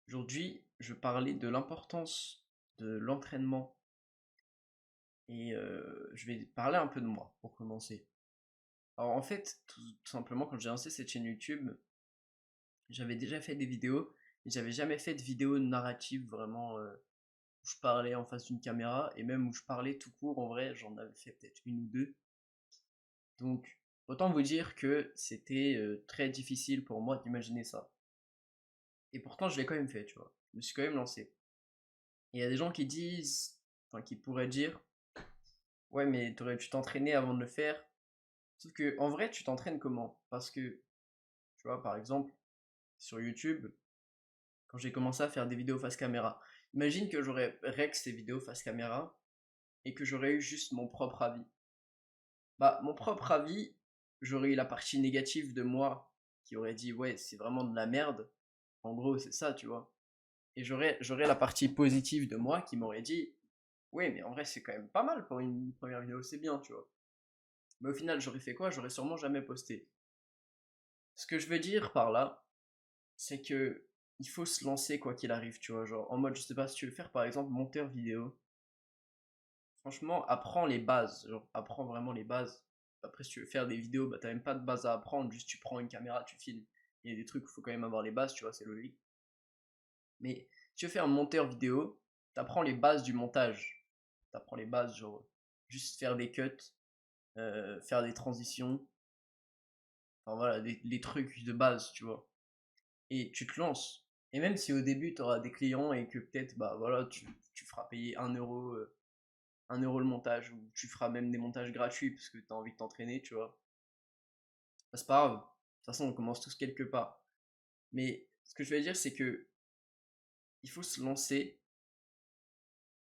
Aujourd'hui, je parlais de l'importance de l'entraînement et je vais parler un peu de moi pour commencer. Alors en fait, tout simplement, quand j'ai lancé cette chaîne YouTube, j'avais déjà fait des vidéos, mais j'avais jamais fait de vidéo narrative vraiment où je parlais en face d'une caméra et même où je parlais tout court. En vrai, j'en avais fait peut-être une ou deux. Donc autant vous dire que c'était très difficile pour moi d'imaginer ça. Et pourtant, je l'ai quand même fait, tu vois. Je me suis quand même lancé. Et il y a des gens qui disent, enfin qui pourraient dire, ouais, mais t'aurais pu t'entraîner avant de le faire. Sauf que, en vrai, tu t'entraînes comment? Parce que, tu vois, par exemple, sur YouTube, quand j'ai commencé à faire des vidéos face caméra, imagine que j'aurais rec ces vidéos face caméra et que j'aurais eu juste mon propre avis. Bah, mon propre avis, j'aurais eu la partie négative de moi qui aurait dit, ouais, c'est vraiment de la merde. En gros, c'est ça, tu vois. Et j'aurais la partie positive de moi qui m'aurait dit, ouais, mais en vrai, c'est quand même pas mal pour une première vidéo, c'est bien, tu vois. Mais au final, j'aurais fait quoi? J'aurais sûrement jamais posté. Ce que je veux dire par là, c'est que il faut se lancer quoi qu'il arrive, tu vois. Genre, en mode, je sais pas, si tu veux faire par exemple monteur vidéo, franchement, apprends les bases. Genre, apprends vraiment les bases. Après, si tu veux faire des vidéos, bah t'as même pas de base à apprendre, juste tu prends une caméra, tu filmes. Il y a des trucs où il faut quand même avoir les bases, tu vois, c'est logique. Mais si tu veux faire un monteur vidéo, t'apprends les bases du montage. T'apprends les bases, genre, juste faire des cuts, faire des transitions, enfin voilà, les trucs de base, tu vois. Et tu te lances. Et même si au début tu auras des clients et que peut-être bah voilà tu feras payer 1 euro le montage ou tu feras même des montages gratuits parce que tu as envie de t'entraîner, tu vois. Bah, c'est pas grave. De toute façon, on commence tous quelque part. Mais ce que je veux dire, c'est que il faut se lancer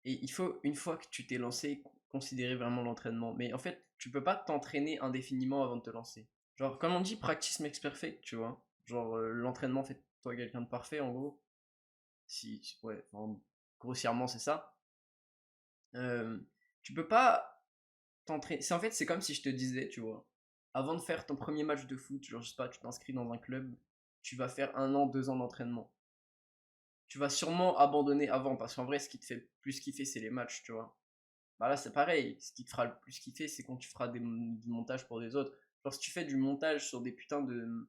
et il faut, une fois que tu t'es lancé, considérer vraiment l'entraînement. Mais en fait, tu peux pas t'entraîner indéfiniment avant de te lancer. Genre, comme on dit, practice makes perfect, tu vois. Genre, l'entraînement fait de toi quelqu'un de parfait, en gros. Ouais, enfin, grossièrement, c'est ça. Euh, tu peux pas t'entraîner. En fait, c'est comme si je te disais, tu vois, avant de faire ton premier match de foot, genre, je sais pas, tu t'inscris dans un club, tu vas faire 1 an, 2 ans d'entraînement. Tu vas sûrement abandonner avant, parce qu'en vrai, ce qui te fait plus kiffer, c'est les matchs, tu vois. Bah là, c'est pareil. Ce qui te fera le plus kiffer, c'est quand tu feras du montage pour des autres. Genre, si tu fais du montage sur des putains de.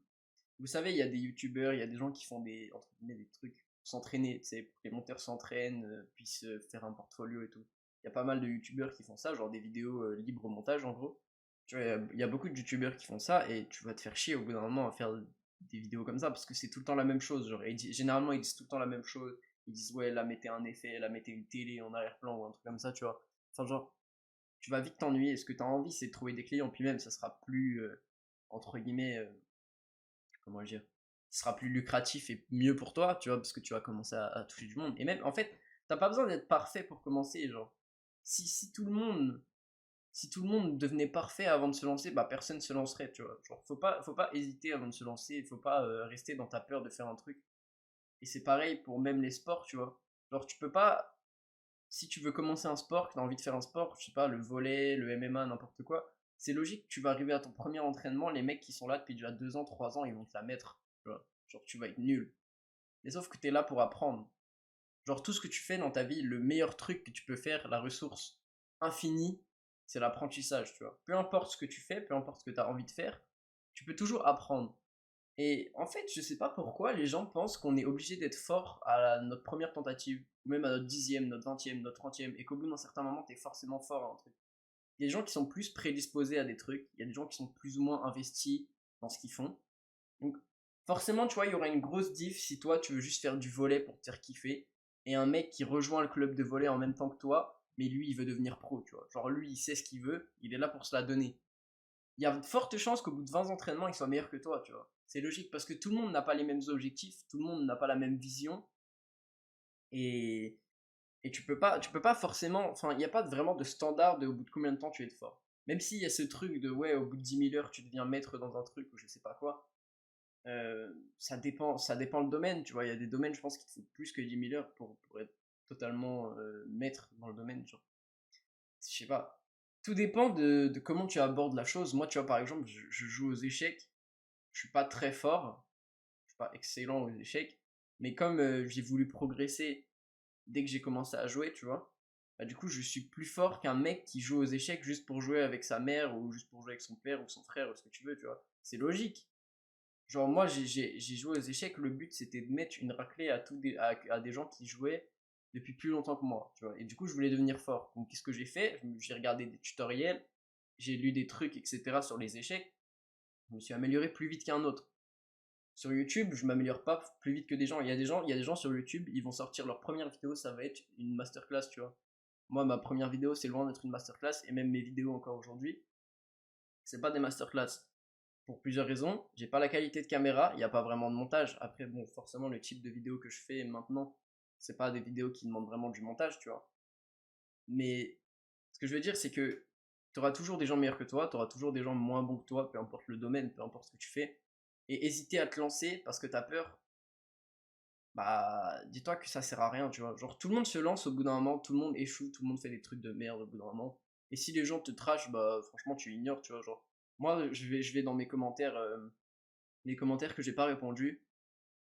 Vous savez, il y a des youtubeurs, il y a des gens qui font des, entre guillemets, des trucs pour s'entraîner, tu sais, pour que les monteurs s'entraînent, puissent faire un portfolio et tout. Il y a pas mal de youtubeurs qui font ça, genre des vidéos libres au montage en gros. Tu vois, il y a beaucoup de youtubeurs qui font ça et tu vas te faire chier au bout d'un moment à faire des vidéos comme ça parce que c'est tout le temps la même chose. Genre, généralement, ils disent tout le temps la même chose. Ils disent, ouais, là, mettez un effet, là, mettez une télé en arrière-plan ou un truc comme ça, tu vois. Enfin, genre, tu vas vite t'ennuyer. Ce que tu as envie, c'est de trouver des clients, puis même, ça sera plus, entre guillemets, comment dire, ce sera plus lucratif et mieux pour toi, tu vois, parce que tu vas commencer à toucher du monde. Et même, en fait, t'as pas besoin d'être parfait pour commencer, genre. Si tout le monde devenait parfait avant de se lancer, bah personne se lancerait, tu vois. Genre, faut pas hésiter avant de se lancer, il faut pas rester dans ta peur de faire un truc. Et c'est pareil pour même les sports, tu vois. Genre, tu peux pas, si tu veux commencer un sport, que tu as envie de faire un sport, je sais pas, le volley, le MMA, n'importe quoi, c'est logique, tu vas arriver à ton premier entraînement, les mecs qui sont là depuis déjà 2 ans, 3 ans, ils vont te la mettre. Tu vois. Genre, tu vas être nul. Mais sauf que tu es là pour apprendre. Genre, tout ce que tu fais dans ta vie, le meilleur truc que tu peux faire, la ressource infinie, c'est l'apprentissage, tu vois. Peu importe ce que tu fais, peu importe ce que tu as envie de faire, tu peux toujours apprendre. Et en fait, je sais pas pourquoi les gens pensent qu'on est obligé d'être fort à notre première tentative, ou même à notre 10e, notre 20e, notre 30e, et qu'au bout d'un certain moment, t'es forcément fort à un truc. Il y a des gens qui sont plus prédisposés à des trucs, il y a des gens qui sont plus ou moins investis dans ce qu'ils font. Donc, forcément, tu vois, il y aura une grosse diff si toi, tu veux juste faire du volley pour te faire kiffer, et un mec qui rejoint le club de volley en même temps que toi, mais lui, il veut devenir pro, tu vois. Genre, lui, il sait ce qu'il veut, il est là pour se la donner. Il y a de fortes chances qu'au bout de 20 entraînements, il soit meilleur que toi, tu vois. C'est logique parce que tout le monde n'a pas les mêmes objectifs, tout le monde n'a pas la même vision et, et tu peux pas forcément, enfin, il n'y a pas vraiment de standard de au bout de combien de temps tu es fort. Même s'il y a ce truc de ouais, au bout de 10 000 heures, tu deviens maître dans un truc ou je sais pas quoi, ça dépend le domaine, tu vois. Il y a des domaines, je pense, qu'il te faut plus que 10 000 heures pour être totalement maître dans le domaine, genre. Je sais pas. Tout dépend de comment tu abordes la chose. Moi, tu vois, par exemple, je joue aux échecs. Je suis pas très fort, je suis pas excellent aux échecs, Mais comme j'ai voulu progresser dès que j'ai commencé à jouer, tu vois, bah, du coup, je suis plus fort qu'un mec qui joue aux échecs juste pour jouer avec sa mère ou juste pour jouer avec son père ou son frère ou ce que tu veux, tu vois. C'est logique. Genre, moi, j'ai joué aux échecs, le but c'était de mettre une raclée à des gens qui jouaient depuis plus longtemps que moi, tu vois. Et du coup, je voulais devenir fort. Donc, qu'est-ce que j'ai fait? J'ai regardé des tutoriels, j'ai lu des trucs, etc. sur les échecs. Je me suis amélioré plus vite qu'un autre. Sur YouTube, je m'améliore pas plus vite que des gens. Il y a des gens sur YouTube, ils vont sortir leur première vidéo, ça va être une masterclass, tu vois. Moi, ma première vidéo, c'est loin d'être une masterclass, et même mes vidéos encore aujourd'hui, c'est pas des masterclass. Pour plusieurs raisons. J'ai pas la qualité de caméra, il n'y a pas vraiment de montage. Après, bon, forcément, le type de vidéo que je fais maintenant, c'est pas des vidéos qui demandent vraiment du montage, tu vois. Mais ce que je veux dire, c'est que tu auras toujours des gens meilleurs que toi, tu auras toujours des gens moins bons que toi, peu importe le domaine, peu importe ce que tu fais. Et hésiter à te lancer parce que tu as peur, bah dis-toi que ça sert à rien, tu vois. Genre tout le monde se lance au bout d'un moment, tout le monde échoue, tout le monde fait des trucs de merde au bout d'un moment. Et si les gens te trashent, bah franchement tu ignores, tu vois. Genre moi je vais dans mes commentaires, les commentaires que j'ai pas répondu,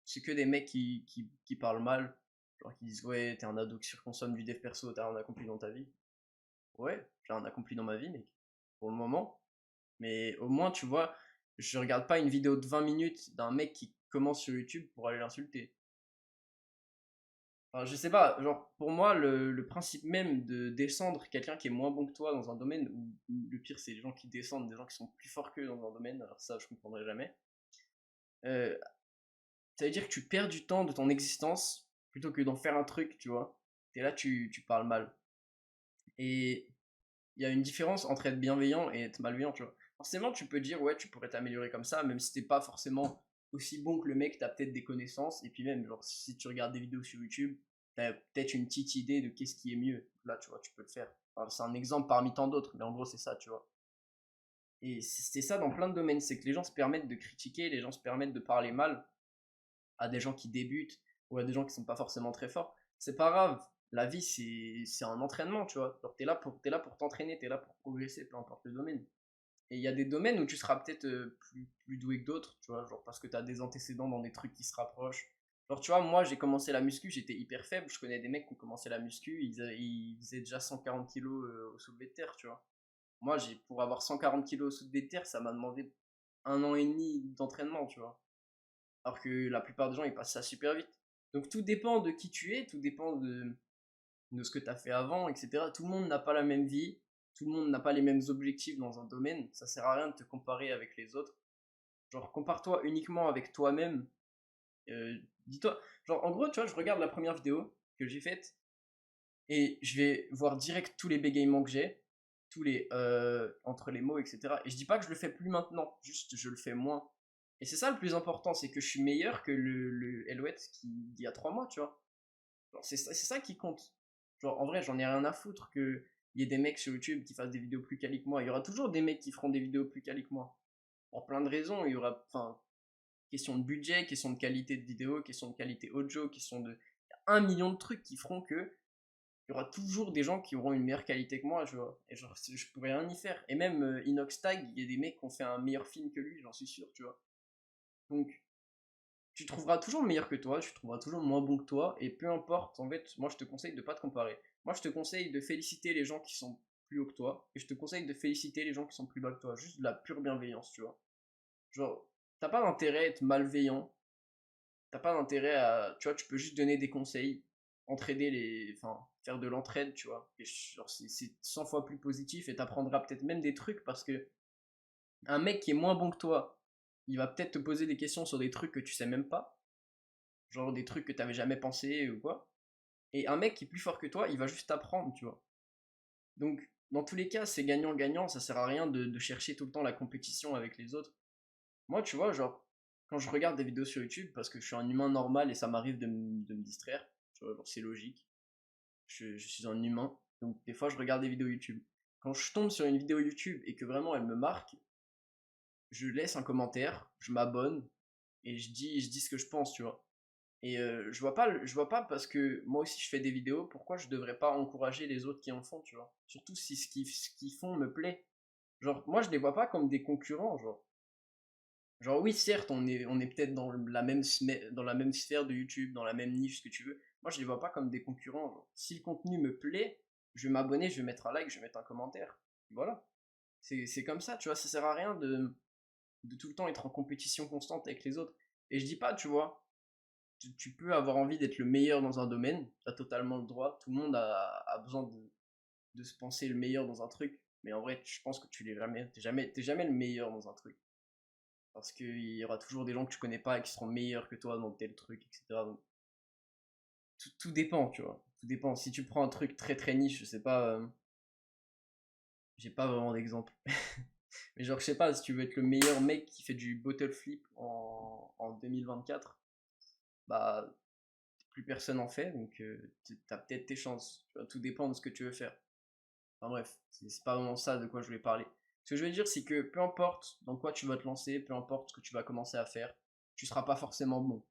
c'est que des mecs qui parlent mal, genre qui disent ouais t'es un ado qui surconsomme du dev perso, t'as rien accompli dans ta vie. Ouais, j'ai rien accompli dans ma vie, mec, pour le moment. Mais au moins tu vois, je regarde pas une vidéo de 20 minutes d'un mec qui commence sur YouTube pour aller l'insulter. Enfin, je sais pas, genre pour moi le principe même de descendre quelqu'un qui est moins bon que toi dans un domaine, ou le pire c'est les gens qui descendent des gens qui sont plus forts qu'eux dans un domaine, alors ça je comprendrai jamais. Euh, Ça veut dire que tu perds du temps de ton existence plutôt que d'en faire un truc, tu vois. Et là tu parles mal. Et il y a une différence entre être bienveillant et être malveillant, tu vois. Forcément tu peux dire ouais tu pourrais t'améliorer comme ça, même si t'es pas forcément aussi bon que le mec, t'as peut-être des connaissances, et puis même genre si tu regardes des vidéos sur YouTube, t'as peut-être une petite idée de qu'est-ce qui est mieux. Là tu vois, tu peux le faire. Enfin, c'est un exemple parmi tant d'autres, mais en gros c'est ça, tu vois. Et c'est ça dans plein de domaines, c'est que les gens se permettent de critiquer, les gens se permettent de parler mal à des gens qui débutent ou à des gens qui sont pas forcément très forts. C'est pas grave, la vie c'est un entraînement, tu vois. Genre t'es là pour t'entraîner, t'es là pour progresser, peu importe le domaine. Et il y a des domaines où tu seras peut-être plus doué que d'autres, tu vois, genre parce que tu as des antécédents dans des trucs qui se rapprochent. Genre, tu vois, moi j'ai commencé la muscu, j'étais hyper faible. Je connais des mecs qui ont commencé la muscu, ils faisaient déjà 140 kilos au soulevé de terre, tu vois. Moi, pour avoir 140 kilos au soulevé de terre, ça m'a demandé 1 an et demi d'entraînement, tu vois. Alors que la plupart des gens, ils passent ça super vite. Donc tout dépend de qui tu es, tout dépend de ce que tu as fait avant, etc. Tout le monde n'a pas la même vie, tout le monde n'a pas les mêmes objectifs dans un domaine, ça sert à rien de te comparer avec les autres. Genre, compare-toi uniquement avec toi-même. Dis-toi, genre, en gros, tu vois, je regarde la première vidéo que j'ai faite et je vais voir direct tous les bégaiements que j'ai, tous les entre les mots, etc. Et je dis pas que je le fais plus maintenant, juste je le fais moins. Et c'est ça le plus important, c'est que je suis meilleur que le Elouet d'il y a 3 mois, tu vois. C'est ça qui compte. Genre, en vrai, j'en ai rien à foutre qu'il y ait des mecs sur YouTube qui fassent des vidéos plus quali que moi. Il y aura toujours des mecs qui feront des vidéos plus quali que moi. Pour plein de raisons, il y aura, enfin, question de budget, question de qualité de vidéo, question de qualité audio, question de. Il y a 1 million de trucs qui feront que il y aura toujours des gens qui auront une meilleure qualité que moi, tu vois. Et genre, je pourrais rien y faire. Et même Inoxtag, il y a des mecs qui ont fait un meilleur film que lui, j'en suis sûr, tu vois. Donc, tu trouveras toujours meilleur que toi, tu trouveras toujours moins bon que toi, et peu importe, en fait, moi je te conseille de pas te comparer. Moi je te conseille de féliciter les gens qui sont plus haut que toi, et je te conseille de féliciter les gens qui sont plus bas que toi, juste de la pure bienveillance, tu vois. Genre, t'as pas d'intérêt à être malveillant, t'as pas d'intérêt à, tu vois, tu peux juste donner des conseils, entraider enfin, faire de l'entraide, tu vois. Et genre, c'est 100 fois plus positif, et t'apprendras peut-être même des trucs, parce que un mec qui est moins bon que toi, il va peut-être te poser des questions sur des trucs que tu sais même pas, genre des trucs que t'avais jamais pensé ou quoi. Et un mec qui est plus fort que toi, il va juste t'apprendre, tu vois. Donc, dans tous les cas, c'est gagnant-gagnant, ça sert à rien de chercher tout le temps la compétition avec les autres. Moi, tu vois, genre, quand je regarde des vidéos sur YouTube, parce que je suis un humain normal et ça m'arrive de me distraire, tu vois, genre, c'est logique, je suis un humain, donc des fois je regarde des vidéos YouTube. Quand je tombe sur une vidéo YouTube et que vraiment elle me marque, je laisse un commentaire, je m'abonne et je dis ce que je pense, tu vois. Et je vois pas parce que moi aussi je fais des vidéos, pourquoi je devrais pas encourager les autres qui en font, tu vois. Surtout si ce qu'ils font me plaît. Genre, moi je les vois pas comme des concurrents, genre. Genre oui, certes, on est peut-être dans la même sphère de YouTube, dans la même niche, ce que tu veux. Moi, je les vois pas comme des concurrents. Genre. Si le contenu me plaît, je vais m'abonner, je vais mettre un like, je vais mettre un commentaire. Voilà. C'est comme ça, tu vois. Ça sert à rien de tout le temps être en compétition constante avec les autres. Et je dis pas, tu vois, tu peux avoir envie d'être le meilleur dans un domaine, tu as totalement le droit. Tout le monde a besoin de se penser le meilleur dans un truc. Mais en vrai, je pense que tu l'es jamais. T'es jamais le meilleur dans un truc. Parce qu'il y aura toujours des gens que tu connais pas et qui seront meilleurs que toi dans tel truc, etc. Donc, tout dépend, tu vois. Tout dépend. Si tu prends un truc très très niche, je sais pas, j'ai pas vraiment d'exemple. Mais genre, je sais pas, si tu veux être le meilleur mec qui fait du bottle flip en 2024, bah, plus personne en fait, donc t'as peut-être tes chances. Tu vois, tout dépend de ce que tu veux faire. Enfin bref, c'est pas vraiment ça de quoi je voulais parler. Ce que je veux dire, c'est que peu importe dans quoi tu vas te lancer, peu importe ce que tu vas commencer à faire, tu seras pas forcément bon.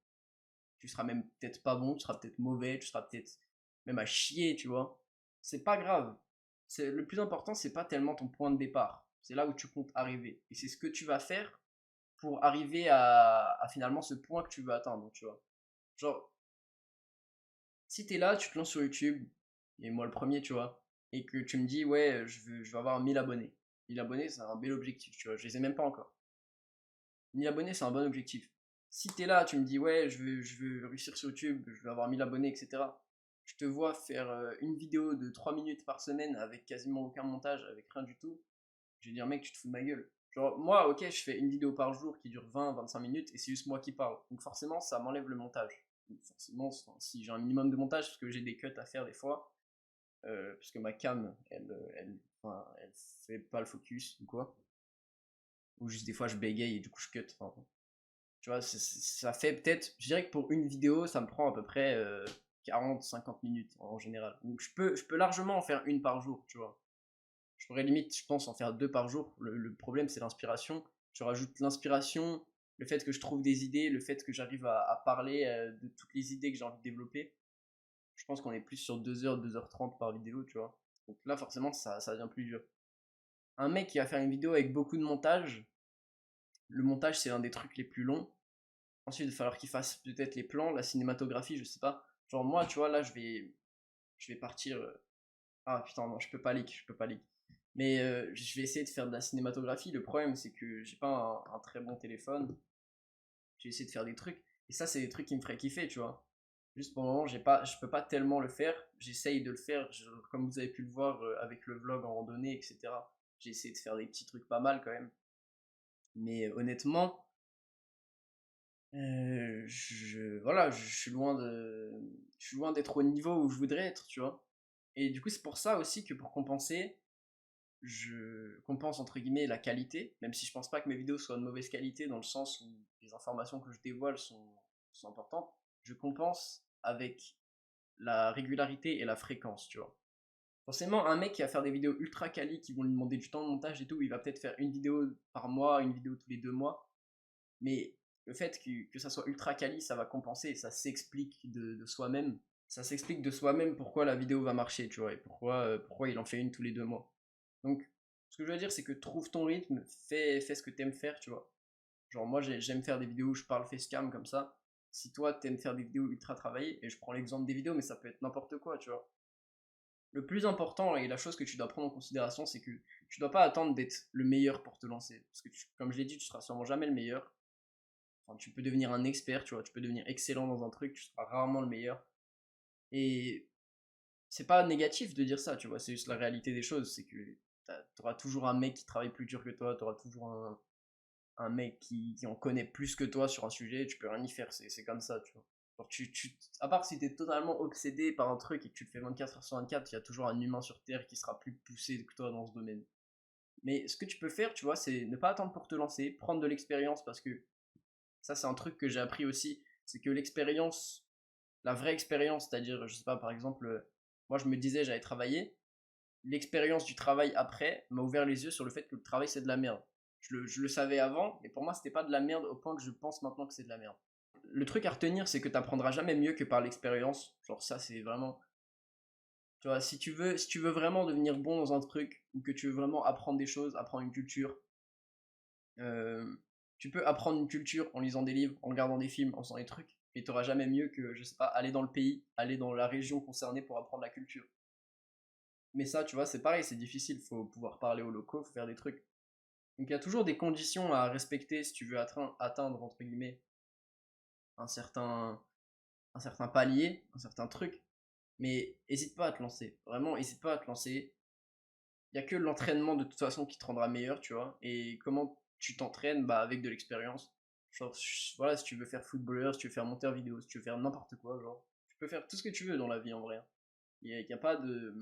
Tu seras même peut-être pas bon, tu seras peut-être mauvais, tu seras peut-être même à chier, tu vois. C'est pas grave. Le plus important, c'est pas tellement ton point de départ. C'est là où tu comptes arriver. Et c'est ce que tu vas faire pour arriver à finalement ce point que tu veux atteindre, tu vois. Genre, si t'es là, tu te lances sur YouTube, et moi le premier, tu vois, et que tu me dis, ouais, je veux avoir 1000 abonnés. 1000 abonnés, c'est un bel objectif, tu vois, je les ai même pas encore. 1000 abonnés, c'est un bon objectif. Si t'es là, tu me dis, ouais, je veux réussir sur YouTube, je veux avoir 1000 abonnés, etc. Je te vois faire une vidéo de 3 minutes par semaine avec quasiment aucun montage, avec rien du tout. Je vais dire, mec, tu te fous de ma gueule. Genre, moi, ok, je fais une vidéo par jour qui dure 20-25 minutes et c'est juste moi qui parle. Donc forcément, ça m'enlève le montage. Donc forcément, si j'ai un minimum de montage, parce que j'ai des cuts à faire des fois, parce que ma cam, enfin, elle fait pas le focus ou quoi. Ou juste des fois, je bégaye et du coup, je cut. Enfin, tu vois, ça fait peut-être, je dirais que pour une vidéo, ça me prend à peu près 40-50 minutes en général. Donc je peux largement en faire une par jour, tu vois. Je pourrais limite, je pense, en faire deux par jour. Le problème, c'est l'inspiration. Tu rajoutes l'inspiration, le fait que je trouve des idées, le fait que j'arrive à parler de toutes les idées que j'ai envie de développer. Je pense qu'on est plus sur 2 heures, 2h30 par vidéo, tu vois. Donc là, forcément, ça devient plus dur. Un mec qui va faire une vidéo avec beaucoup de montage, le montage, c'est l'un des trucs les plus longs. Ensuite, il va falloir qu'il fasse peut-être les plans, la cinématographie, je sais pas. Genre, moi, tu vois, là, je vais partir. Ah putain, non, je peux pas leak. Mais je vais essayer de faire de la cinématographie. Le problème, c'est que j'ai pas un très bon téléphone. J'ai essayé de faire des trucs. Et ça, c'est des trucs qui me feraient kiffer, tu vois. Juste pour le moment, je peux pas tellement le faire. J'essaye de le faire, comme vous avez pu le voir avec le vlog en randonnée, etc. J'ai essayé de faire des petits trucs pas mal quand même. Mais honnêtement, voilà, je suis loin d'être au niveau où je voudrais être, tu vois. Et du coup, c'est pour ça aussi que pour compenser, je compense entre guillemets la qualité, même si je pense pas que mes vidéos soient de mauvaise qualité dans le sens où les informations que je dévoile sont importantes. Je compense avec la régularité et la fréquence, tu vois. Forcément, un mec qui va faire des vidéos ultra quali qui vont lui demander du temps de montage et tout, il va peut-être faire une vidéo par mois, une vidéo tous les 2 mois, mais le fait que ça soit ultra quali, ça va compenser, ça s'explique de soi-même. Ça s'explique de soi-même pourquoi la vidéo va marcher, tu vois, et pourquoi il en fait une tous les 2 mois. Donc, ce que je veux dire, c'est que trouve ton rythme, fais ce que t'aimes faire, tu vois. Genre, moi, j'aime faire des vidéos où je parle facecam comme ça. Si toi, t'aimes faire des vidéos ultra travaillées, et je prends l'exemple des vidéos, mais ça peut être n'importe quoi, tu vois. Le plus important et la chose que tu dois prendre en considération, c'est que tu dois pas attendre d'être le meilleur pour te lancer. Parce que, comme je l'ai dit, tu seras sûrement jamais le meilleur. Enfin, tu peux devenir un expert, tu vois, tu peux devenir excellent dans un truc, tu seras rarement le meilleur. Et c'est pas négatif de dire ça, tu vois, c'est juste la réalité des choses, c'est que t'auras toujours un mec qui travaille plus dur que toi, t'auras toujours un mec qui en connaît plus que toi sur un sujet, tu peux rien y faire, c'est comme ça, tu vois. Genre, à part si t'es totalement obsédé par un truc et que tu le fais 24 heures sur 24, il y a toujours un humain sur Terre qui sera plus poussé que toi dans ce domaine. Mais ce que tu peux faire, tu vois, c'est ne pas attendre pour te lancer, prendre de l'expérience, parce que ça, c'est un truc que j'ai appris aussi, c'est que l'expérience, la vraie expérience, c'est-à-dire, je sais pas, par exemple, moi je me disais j'allais travailler, l'expérience du travail après m'a ouvert les yeux sur le fait que le travail c'est de la merde. Je le savais avant, mais pour moi c'était pas de la merde au point que je pense maintenant que c'est de la merde. Le truc à retenir, c'est que tu apprendras jamais mieux que par l'expérience. Genre ça c'est vraiment, tu vois, si tu veux vraiment devenir bon dans un truc ou que tu veux vraiment apprendre des choses, apprendre une culture, euh, Tu peux apprendre une culture en lisant des livres, en regardant des films, en faisant des trucs, mais t'auras jamais mieux que, je sais pas, aller dans le pays, aller dans la région concernée pour apprendre la culture. Mais ça, tu vois, c'est pareil, c'est difficile, faut pouvoir parler aux locaux, faut faire des trucs. Donc il y a toujours des conditions à respecter si tu veux atteindre, entre guillemets, un certain, un certain palier, un certain truc. Mais hésite pas à te lancer, vraiment, hésite pas à te lancer. Il y a que l'entraînement de toute façon qui te rendra meilleur, tu vois. Et comment tu t'entraînes, bah avec de l'expérience. Genre, voilà, si tu veux faire footballeur, si tu veux faire monteur vidéo, si tu veux faire n'importe quoi, genre, tu peux faire tout ce que tu veux dans la vie en vrai, hein. Il y a pas de.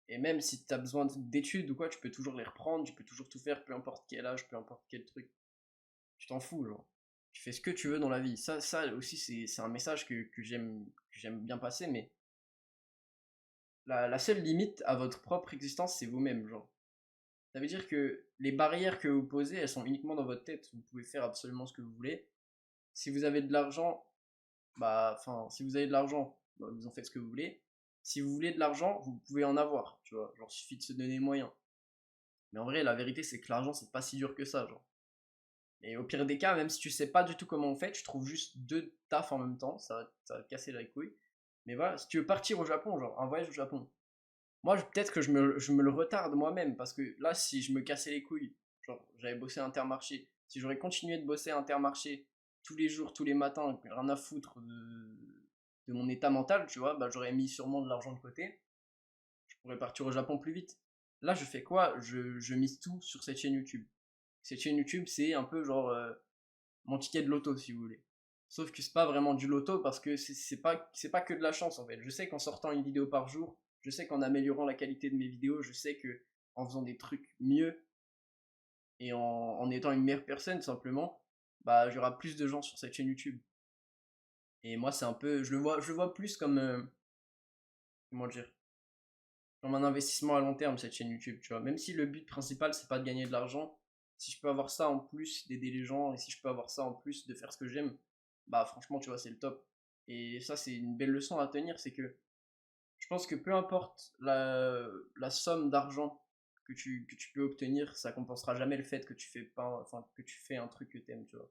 Et même si tu as besoin d'études ou quoi, tu peux toujours les reprendre, tu peux toujours tout faire, peu importe quel âge, peu importe quel truc. Tu t'en fous, genre. Tu fais ce que tu veux dans la vie. Ça aussi, c'est un message que j'aime bien passer, mais la seule limite à votre propre existence, c'est vous-même, genre. Ça veut dire que les barrières que vous posez, elles sont uniquement dans votre tête. Vous pouvez faire absolument ce que vous voulez. Si vous avez de l'argent, bah, enfin, si vous avez de l'argent, bah, vous en faites ce que vous voulez. Si vous voulez de l'argent, vous pouvez en avoir, tu vois. Genre, suffit de se donner les moyens. Mais en vrai, la vérité, c'est que l'argent, c'est pas si dur que ça, genre. Et au pire des cas, même si tu sais pas du tout comment on fait, tu trouves juste deux tafs en même temps, ça va te casser la couille. Mais voilà, si tu veux partir au Japon, genre un voyage au Japon, moi peut-être que je me le retarde moi-même, parce que là, si je me cassais les couilles, genre j'avais bossé à Intermarché, si j'aurais continué de bosser à Intermarché tous les jours, tous les matins, rien à foutre de mon état mental, tu vois, bah j'aurais mis sûrement de l'argent de côté, je pourrais partir au Japon plus vite. Là, je fais quoi? Je mise tout sur cette chaîne YouTube. Cette chaîne YouTube, c'est un peu genre mon ticket de loto, si vous voulez. Sauf que c'est pas vraiment du loto parce que c'est pas que de la chance en fait. Je sais qu'en sortant une vidéo par jour, je sais qu'en améliorant la qualité de mes vidéos, je sais que en faisant des trucs mieux et en étant une meilleure personne simplement, bah il y aura plus de gens sur cette chaîne YouTube. Et moi c'est un peu, je le vois plus comme comment dire, comme un investissement à long terme cette chaîne YouTube, tu vois. Même si le but principal c'est pas de gagner de l'argent, si je peux avoir ça en plus d'aider les gens et si je peux avoir ça en plus de faire ce que j'aime, bah franchement tu vois c'est le top. Et ça c'est une belle leçon à tenir, c'est que je pense que peu importe la somme d'argent que tu peux obtenir, ça compensera jamais le fait que tu fais pas, enfin que tu fais un truc que t'aimes, tu vois.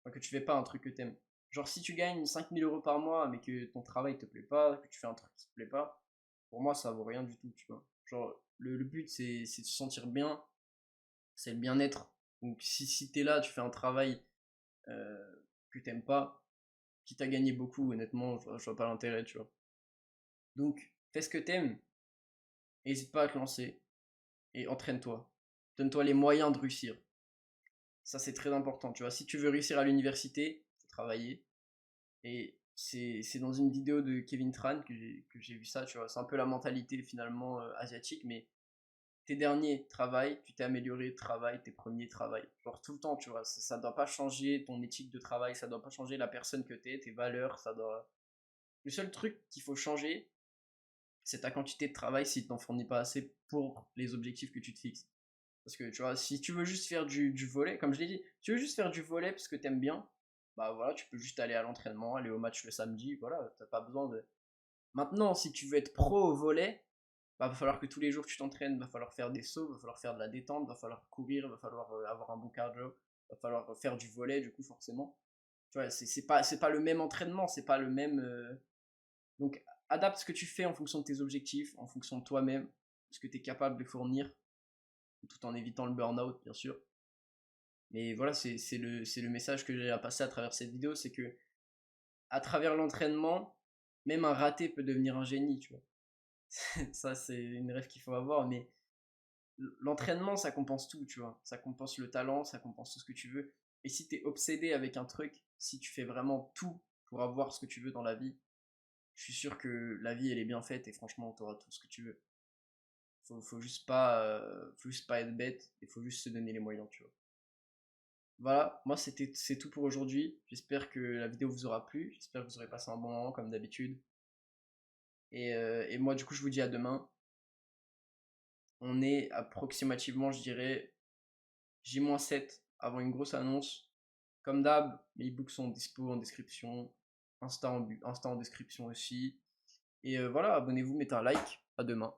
Enfin, que tu fais pas un truc que t'aimes. Genre si tu gagnes 5 000 € par mois mais que ton travail te plaît pas, que tu fais un truc qui te plaît pas, pour moi ça vaut rien du tout, tu vois. Genre le but c'est de se sentir bien, c'est le bien-être. Donc si t'es là, tu fais un travail euh, que t'aimes pas, qui t'a gagné beaucoup, honnêtement, je vois pas l'intérêt, tu vois. Donc fais ce que t'aimes, n'hésite pas à te lancer et entraîne-toi. Donne-toi les moyens de réussir. Ça c'est très important, tu vois. Si tu veux réussir à l'université, faut travailler. Et c'est dans une vidéo de Kevin Tran que j'ai vu ça, tu vois. C'est un peu la mentalité finalement asiatique, mais tes derniers travail, tu t'es amélioré, travail, tes premiers travail. Genre tout le temps, tu vois. Ça doit pas changer ton éthique de travail, ça doit pas changer la personne que t'es, tes valeurs, ça doit. Le seul truc qu'il faut changer, c'est ta quantité de travail si t'en fournis pas assez pour les objectifs que tu te fixes. Parce que tu vois, si tu veux juste faire du volley, comme je l'ai dit, tu veux juste faire du volley parce que t'aimes bien, bah voilà, tu peux juste aller à l'entraînement, aller au match le samedi, voilà, t'as pas besoin de. Maintenant, si tu veux être pro au volley, bah va falloir que tous les jours tu t'entraînes, va falloir faire des sauts, va falloir faire de la détente, va falloir courir, va falloir avoir un bon cardio, va falloir faire du volley du coup forcément. Tu vois, c'est pas le même entraînement, c'est pas le même. Donc adapte ce que tu fais en fonction de tes objectifs, en fonction de toi-même, ce que tu es capable de fournir, tout en évitant le burn-out bien sûr. Mais voilà, c'est le message que j'ai à passer à travers cette vidéo, c'est que à travers l'entraînement, même un raté peut devenir un génie, tu vois. Ça, c'est une rêve qu'il faut avoir, mais l'entraînement, ça compense tout, tu vois. Ça compense le talent, ça compense tout ce que tu veux. Et si tu es obsédé avec un truc, si tu fais vraiment tout pour avoir ce que tu veux dans la vie, je suis sûr que la vie, elle est bien faite et franchement, tu auras tout ce que tu veux. Faut juste pas être bête, il faut juste se donner les moyens, tu vois. Voilà, moi c'est tout pour aujourd'hui. J'espère que la vidéo vous aura plu. J'espère que vous aurez passé un bon moment comme d'habitude. Et moi du coup je vous dis à demain. On est approximativement, je dirais, J-7 avant une grosse annonce. Comme d'hab, mes e-books sont dispo en description. Insta en description aussi. Et voilà, abonnez-vous, mettez un like. À demain.